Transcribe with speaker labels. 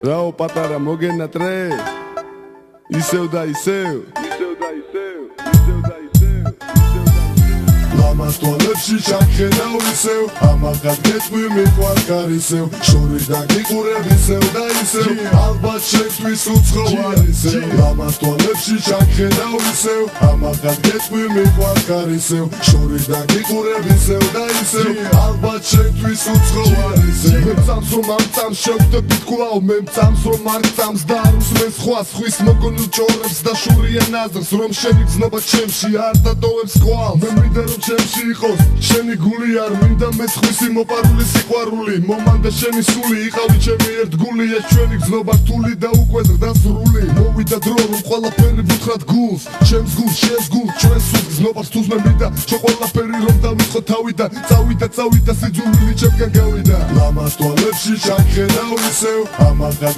Speaker 1: რაო პატარა მოგენატრე ისევ და ისევ ლამას თვალებში ჩაქენავ ისევ ამაღად გეტყვი მიყვარ კარისევ შური და გიყურებისევ და ისევ ალბათ შეკთვის უცხოვარისევ ლამას თვალებში ჩაქენავ ისევ ამაღად გეტყვი მიყვარ კარისევ შური და გიყურებისევ და ისევ ალბათ შეკთვის უცხოვარისევ მე წამს რომ ამ წამს შევხვდებით კვლავ მე წამს რომ არ წამს და არ უსმენს ხვა ხვის მოგონილ ჭორებს და შურიან აზრს რომ შენი გზნობა ჩემში არ დატოვებს კვალს მე მინდა რომ ჩემში იყოს შენი გული არ მინდა მეც ხვისი მოპარული სიყვარული მომანდა შენი სული იყავი ჩემი ერთგული ეს ჩვენი გზნობა რთული და უკვე ზრდასრული მოვიდა დრო რომ ყველაფერი ვუთხრათ გულს ჩემს გულს შენს გულს ჩვენს სულ გზნობას თუს მე მინდა ჩვენ ყველაფერი რომ დავიწყო თავიდან წავიდა სიძულვილი ჩემგან გავიდა ლამას თვალებში ჩაქენავ ისევ ამაღად